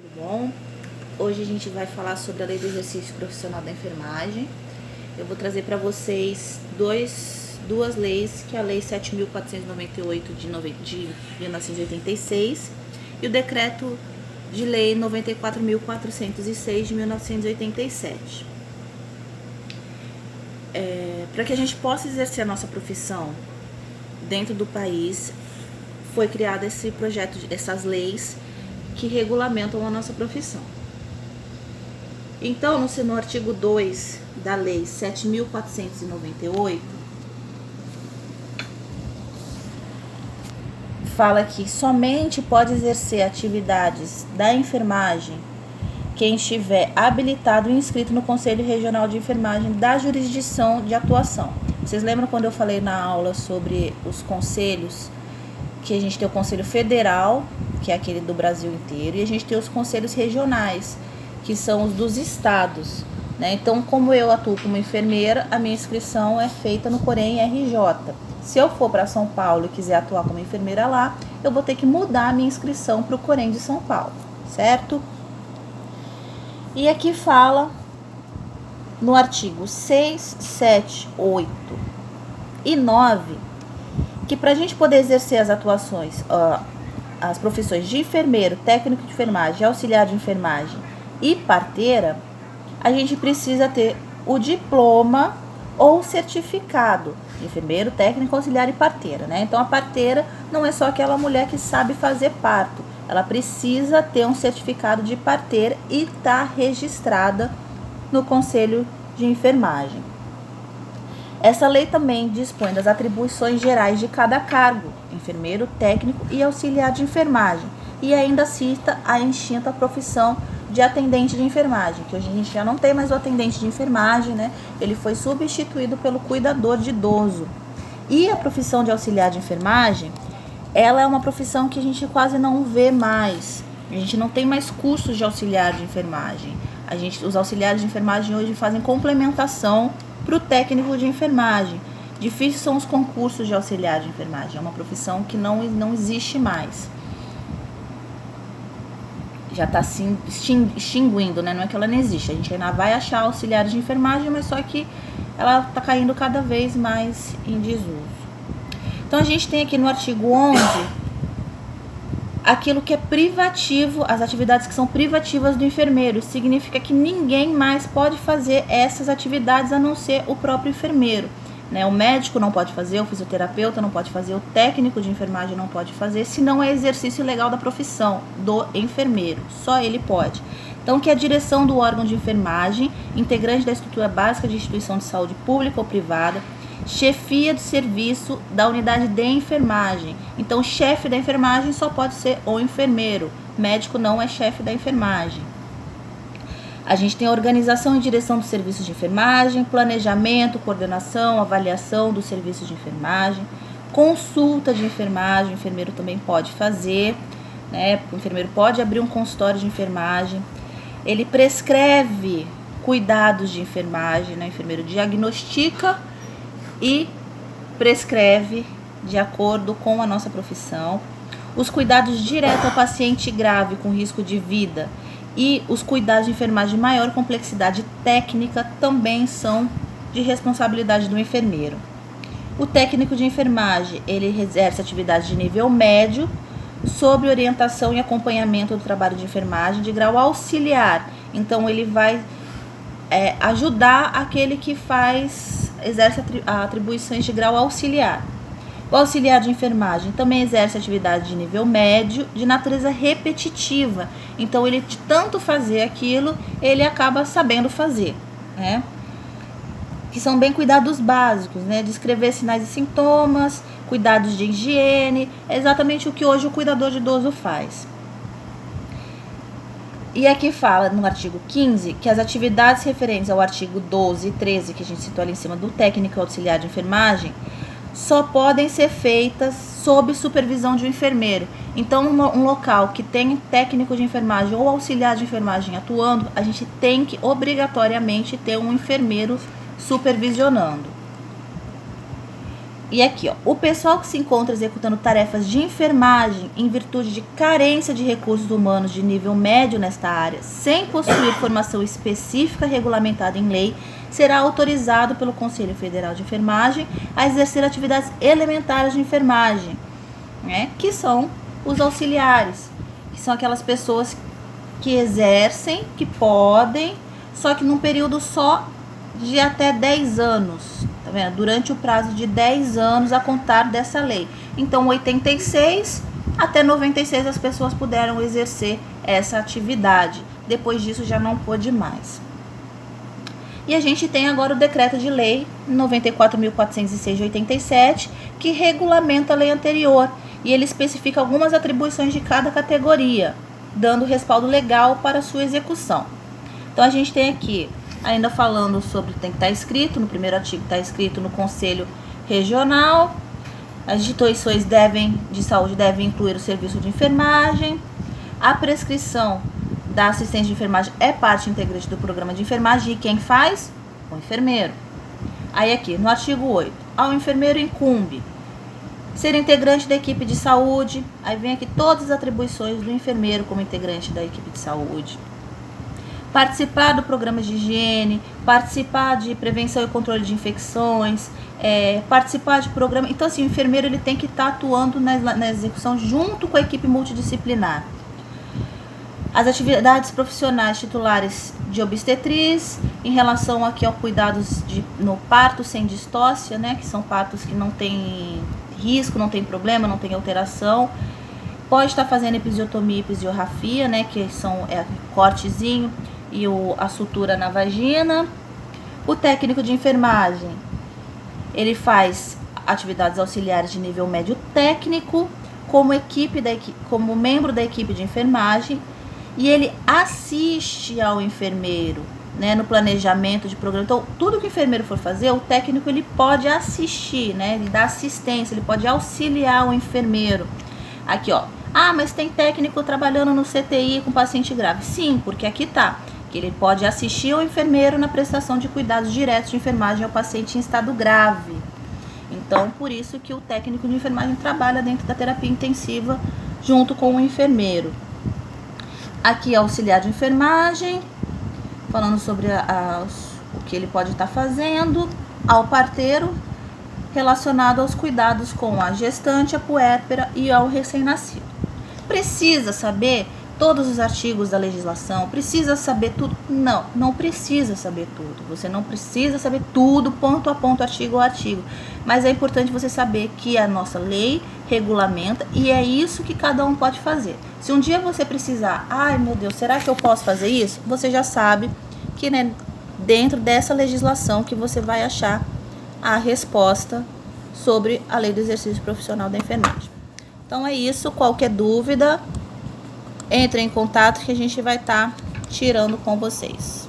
Tudo bom? Hoje a gente vai falar sobre a Lei do Exercício Profissional da Enfermagem. Eu vou trazer para vocês duas leis, que é a Lei 7.498 de 1986 e o Decreto de Lei 94.406 de 1987. Para que a gente possa exercer a nossa profissão dentro do país, foi criado esse projeto, essas leis que regulamentam a nossa profissão. Então, no artigo 2 da Lei 7.498, fala que somente pode exercer atividades da enfermagem quem estiver habilitado e inscrito no Conselho Regional de Enfermagem da jurisdição de atuação. Vocês lembram quando eu falei na aula sobre os conselhos, que a gente tem o Conselho Federal, que é aquele do Brasil inteiro, e a gente tem os conselhos regionais, que são os dos estados, né? Então, como eu atuo como enfermeira, a minha inscrição é feita no Corém RJ. Se eu for para São Paulo e quiser atuar como enfermeira lá, eu vou ter que mudar a minha inscrição para o Corém de São Paulo, certo? E aqui fala no artigo 6, 7, 8 e 9 que para a gente poder exercer as atuações, as profissões de enfermeiro, técnico de enfermagem, auxiliar de enfermagem e parteira, a gente precisa ter o diploma ou certificado de enfermeiro, técnico, auxiliar e parteira, né? Então, a parteira não é só aquela mulher que sabe fazer parto, ela precisa ter um certificado de parteira e estar registrada no Conselho de Enfermagem. Essa lei também dispõe das atribuições gerais de cada cargo, enfermeiro, técnico e auxiliar de enfermagem, e ainda cita a extinta profissão de atendente de enfermagem, que hoje a gente já não tem mais o atendente de enfermagem, né? Ele foi substituído pelo cuidador de idoso. E a profissão de auxiliar de enfermagem, ela é uma profissão que a gente quase não vê mais. A gente não tem mais cursos de auxiliar de enfermagem. Os auxiliares de enfermagem hoje fazem complementação para o técnico de enfermagem. Difíceis são os concursos de auxiliar de enfermagem. É uma profissão que não existe mais. Já está se extinguindo, né? Não é que ela não existe. A gente ainda vai achar auxiliares de enfermagem, mas só que ela está caindo cada vez mais em desuso. Então, a gente tem aqui no artigo 11 aquilo que é privativo, as atividades que são privativas do enfermeiro. Significa que ninguém mais pode fazer essas atividades a não ser o próprio enfermeiro, né? O médico não pode fazer, o fisioterapeuta não pode fazer, o técnico de enfermagem não pode fazer, se não é exercício legal da profissão do enfermeiro. Só ele pode. Então, que é a direção do órgão de enfermagem, integrante da estrutura básica de instituição de saúde pública ou privada, chefia do serviço da unidade de enfermagem. Então, chefe da enfermagem só pode ser o enfermeiro. Médico não é chefe da enfermagem. A gente tem a organização e direção dos serviços de enfermagem, planejamento, coordenação, avaliação dos serviços de enfermagem, consulta de enfermagem, o enfermeiro também pode fazer, né? O enfermeiro pode abrir um consultório de enfermagem. Ele prescreve cuidados de enfermagem, né? O enfermeiro diagnostica e prescreve de acordo com a nossa profissão. Os cuidados diretos ao paciente grave com risco de vida e os cuidados de enfermagem de maior complexidade técnica também são de responsabilidade do enfermeiro. O técnico de enfermagem, ele exerce atividades de nível médio sob orientação e acompanhamento do trabalho de enfermagem de grau auxiliar. Então, ele vai ajudar aquele que exerce atribuições de grau auxiliar. O auxiliar de enfermagem também exerce atividade de nível médio, de natureza repetitiva. Então, ele de tanto fazer aquilo, ele acaba sabendo fazer, né? Que são bem cuidados básicos, né? Descrever sinais e sintomas, cuidados de higiene, é exatamente o que hoje o cuidador de idoso faz. E aqui fala no artigo 15 que as atividades referentes ao artigo 12 e 13, que a gente citou ali em cima do técnico e auxiliar de enfermagem, só podem ser feitas sob supervisão de um enfermeiro. Então, um local que tem técnico de enfermagem ou auxiliar de enfermagem atuando, a gente tem que obrigatoriamente ter um enfermeiro supervisionando. E aqui, ó, o pessoal que se encontra executando tarefas de enfermagem em virtude de carência de recursos humanos de nível médio nesta área, sem possuir formação específica regulamentada em lei, será autorizado pelo Conselho Federal de Enfermagem a exercer atividades elementares de enfermagem, né, que são os auxiliares, que são aquelas pessoas que exercem, que podem, só que num período só de até 10 anos, tá vendo? Durante o prazo de 10 anos a contar dessa lei. Então, 86 até 96 as pessoas puderam exercer essa atividade. Depois disso já não pôde mais. E a gente tem agora o decreto de lei 94.406 de 87, que regulamenta a lei anterior. E ele especifica algumas atribuições de cada categoria, dando respaldo legal para sua execução. Então, a gente tem aqui, ainda falando sobre, tem que estar escrito, no primeiro artigo está escrito no Conselho Regional, as instituições de saúde devem incluir o serviço de enfermagem, a prescrição da assistência de enfermagem é parte integrante do programa de enfermagem, e quem faz? O enfermeiro. Aí aqui, no artigo 8, ao enfermeiro incumbe ser integrante da equipe de saúde, aí vem aqui todas as atribuições do enfermeiro como integrante da equipe de saúde. Participar do programa de higiene, participar de prevenção e controle de infecções, participar de programa. Então, assim, o enfermeiro ele tem que estar atuando na execução junto com a equipe multidisciplinar. As atividades profissionais titulares de obstetriz, em relação aqui ao cuidados no parto sem distócia, né, que são partos que não tem risco, não tem problema, não tem alteração. Pode estar fazendo episiotomia e episiografia, né, que são cortezinho e a sutura na vagina. O técnico de enfermagem, ele faz atividades auxiliares de nível médio técnico, como membro da equipe de enfermagem, e ele assiste ao enfermeiro, né, no planejamento de programa. Então, tudo que o enfermeiro for fazer, o técnico ele pode assistir, né, ele dá assistência, ele pode auxiliar o enfermeiro. Aqui, ó, mas tem técnico trabalhando no CTI com paciente grave. Sim, porque aqui tá, que ele pode assistir ao enfermeiro na prestação de cuidados diretos de enfermagem ao paciente em estado grave. Então, por isso que o técnico de enfermagem trabalha dentro da terapia intensiva junto com o enfermeiro. Aqui, auxiliar de enfermagem, falando sobre o que ele pode estar fazendo, ao parteiro, relacionado aos cuidados com a gestante, a puérpera e ao recém-nascido. Precisa saber todos os artigos da legislação? Precisa saber tudo? Não, não precisa saber tudo. Você não precisa saber tudo, ponto a ponto, artigo a artigo. Mas é importante você saber que a nossa lei regulamenta e é isso que cada um pode fazer. Se um dia você precisar, meu Deus, será que eu posso fazer isso? Você já sabe que, né, dentro dessa legislação que você vai achar a resposta sobre a lei do exercício profissional da enfermagem. Então é isso, qualquer dúvida, entre em contato que a gente vai estar tirando com vocês.